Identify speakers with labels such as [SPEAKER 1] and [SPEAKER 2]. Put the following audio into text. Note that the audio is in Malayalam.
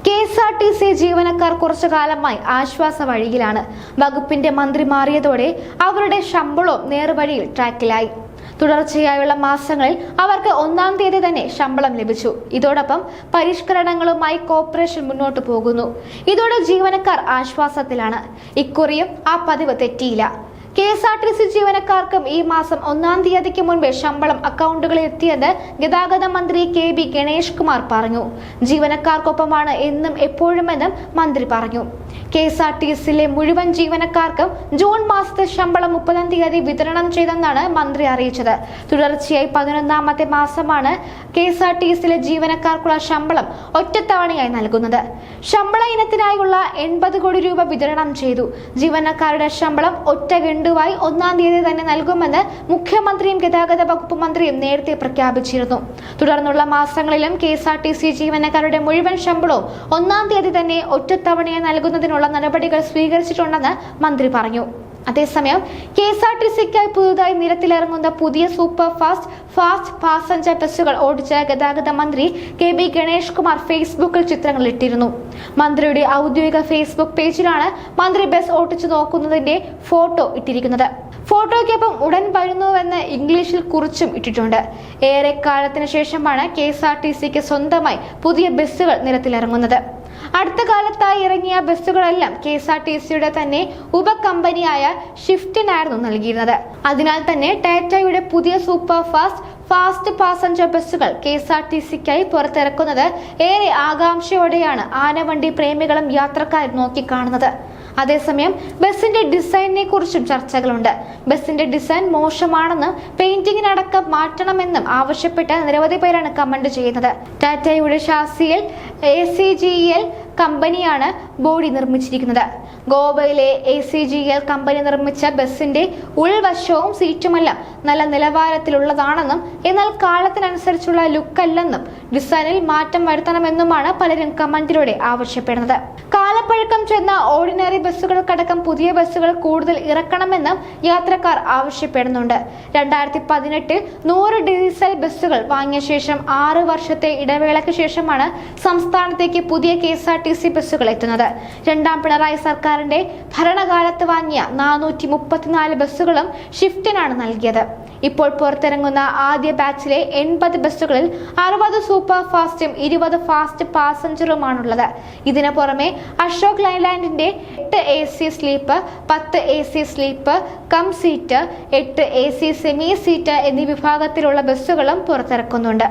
[SPEAKER 1] KSRTC ജീവനക്കാർ കുറച്ചു കാലമായി ആശ്വാസ വഴിയിലാണ്. വകുപ്പിന്റെ മന്ത്രി മാറിയതോടെ അവരുടെ ശമ്പളവും നേർവഴിയിൽ ട്രാക്കിലായി. തുടർച്ചയായുള്ള മാസങ്ങളിൽ അവർക്ക് 1-ാം തീയതി തന്നെ ശമ്പളം ലഭിച്ചു. ഇതോടൊപ്പം പരിഷ്കരണങ്ങളുമായി കോർപ്പറേഷൻ മുന്നോട്ടു പോകുന്നു. ഇതോടെ ജീവനക്കാർ ആശ്വാസത്തിലാണ്. ഇക്കുറിയും ആ പതിവ് തെറ്റിയില്ല. KSRTC ജീവനക്കാർക്കും ഈ മാസം 1-ാം തീയതിക്ക് മുൻപേ ശമ്പളം അക്കൗണ്ടുകളിൽ എത്തിയെന്ന് ഗതാഗത മന്ത്രി KB ഗണേഷ് കുമാർ പറഞ്ഞു. ജീവനക്കാർക്കൊപ്പമാണ് എന്നും എപ്പോഴുമെന്നും മന്ത്രി പറഞ്ഞു. KSRTCയിലെ മുഴുവൻ ജീവനക്കാർക്കും ജൂൺ മാസത്തെ ശമ്പളം 30-ാം തീയതി വിതരണം ചെയ്തെന്നാണ് മന്ത്രി അറിയിച്ചത്. തുടർച്ചയായി 11-ാമത്തെ മാസമാണ് KSRTCയിലെ ജീവനക്കാർക്കുള്ള ശമ്പളം ഒറ്റത്തവണയായി നൽകുന്നത്. ശമ്പള ഇനത്തിനായുള്ള 80 കോടി രൂപ വിതരണം ചെയ്തു. ജീവനക്കാരുടെ ശമ്പളം ഒറ്റ ഗഡുവായി 1-ാം തീയതി തന്നെ നൽകുമെന്ന് മുഖ്യമന്ത്രിയും ഗതാഗത വകുപ്പ് മന്ത്രിയും നേരത്തെ പ്രഖ്യാപിച്ചിരുന്നു. തുടർന്നുള്ള മാസങ്ങളിലും KSRTC ജീവനക്കാരുടെ മുഴുവൻ ശമ്പളവും 1-ാം തീയതി തന്നെ ഒറ്റത്തവണയായി നൽകുന്നതിനുള്ള നടപടികൾ സ്വീകരിച്ചിട്ടുണ്ടെന്ന് മന്ത്രി പറഞ്ഞു. അതേസമയം KSRTCക്കായി പുതുതായി നിരത്തിലിറങ്ങുന്ന പുതിയ സൂപ്പർ ഫാസ്റ്റ് പാസഞ്ചർ ബസ്സുകൾ ഓടിച്ച ഗതാഗത മന്ത്രി KB ഗണേഷ് കുമാർ ഫേസ്ബുക്കിൽ ചിത്രങ്ങൾ ഇട്ടിരുന്നു. മന്ത്രിയുടെ ഔദ്യോഗിക ഫേസ്ബുക്ക് പേജിലാണ് മന്ത്രി ബസ് ഓടിച്ചു നോക്കുന്നതിന്റെ ഫോട്ടോ ഇട്ടിരിക്കുന്നത്. ഫോട്ടോയ്ക്കൊപ്പം ഉടൻ വരുന്നുവെന്ന് ഇംഗ്ലീഷിൽ കുറിച്ചും ഇട്ടിട്ടുണ്ട്. ഏറെക്കാലത്തിന് ശേഷമാണ് KSRTCക്ക് സ്വന്തമായി പുതിയ ബസ്സുകൾ നിരത്തിലിറങ്ങുന്നത്. അടുത്ത കാലത്തായി ഇറങ്ങിയ ബസ്സുകളെല്ലാം KSRTCയുടെ തന്നെ ഉപകമ്പനിയായ ഷിഫ്റ്റിനായിരുന്നു നൽകിയിരുന്നത്. അതിനാൽ തന്നെ ടാറ്റയുടെ പുതിയ സൂപ്പർ ഫാസ്റ്റ് പാസഞ്ചർ ബസ്സുകൾ KSRTCക്കായി പുറത്തിറക്കുന്നത് ഏറെ ആകാംക്ഷയോടെയാണ് ആനവണ്ടി പ്രേമികളും യാത്രക്കാരും നോക്കിക്കാണുന്നത്. അതേസമയം ബസിന്റെ ഡിസൈനിനെ കുറിച്ചും ചർച്ചകളുണ്ട്. ബസിന്റെ ഡിസൈൻ മോശമാണെന്നും പെയിന്റിങ്ങിനടക്കം മാറ്റണമെന്നും ആവശ്യപ്പെട്ട് നിരവധി പേരാണ് കമന്റ് ചെയ്യുന്നത്. ടാറ്റയുടെ ഷാസിയിൽ ACGL കമ്പനിയാണ് ബോഡി നിർമ്മിച്ചിരിക്കുന്നത്. ഗോവയിലെ ACGL കമ്പനി നിർമ്മിച്ച ബസിന്റെ ഉൾവശവും സീറ്റുമെല്ലാം നല്ല നിലവാരത്തിലുള്ളതാണെന്നും എന്നാൽ കാലത്തിനനുസരിച്ചുള്ള ലുക്കല്ലെന്നും ഡിസൈനിൽ മാറ്റം വരുത്തണമെന്നുമാണ് പലരും കമന്റിലൂടെ ആവശ്യപ്പെടുന്നത്. കാലപ്പഴക്കം ചെന്ന ഓർഡിനറി ബസ്സുകൾക്കടക്കം പുതിയ ബസ്സുകൾ കൂടുതൽ ഇറക്കണമെന്നും യാത്രക്കാർ ആവശ്യപ്പെടുന്നുണ്ട്. 2018 100 ഡീസൽ ബസ്സുകൾ വാങ്ങിയ ശേഷം 6 വർഷത്തെ ഇടവേളയ്ക്ക് ശേഷമാണ് സംസ്ഥാനത്തേക്ക് പുതിയ KSRTC ബസ്സുകൾ എത്തുന്നത്. 2ാം പിണറായി സർക്കാരിന്റെ ഭരണകാലത്ത് വാങ്ങിയ 434 ബസ്സുകളും ഷിഫ്റ്റിനാണ് നൽകിയത്. ഇപ്പോൾ പുറത്തിറങ്ങുന്ന ആദ്യ ബാച്ചിലെ 80 ബസ്സുകളിൽ 60 സൂപ്പർ ഫാസ്റ്റും 20 ഫാസ്റ്റ് പാസഞ്ചറുമാണുള്ളത്. ഇതിനു പുറമെ അശോക് ലൈലാൻഡിന്റെ 8 AC sleeper, 10 AC sleeper cum seat, 8 AC semi seat എന്നീ വിഭാഗത്തിലുള്ള ബസ്സുകളും പുറത്തിറക്കുന്നുണ്ട്.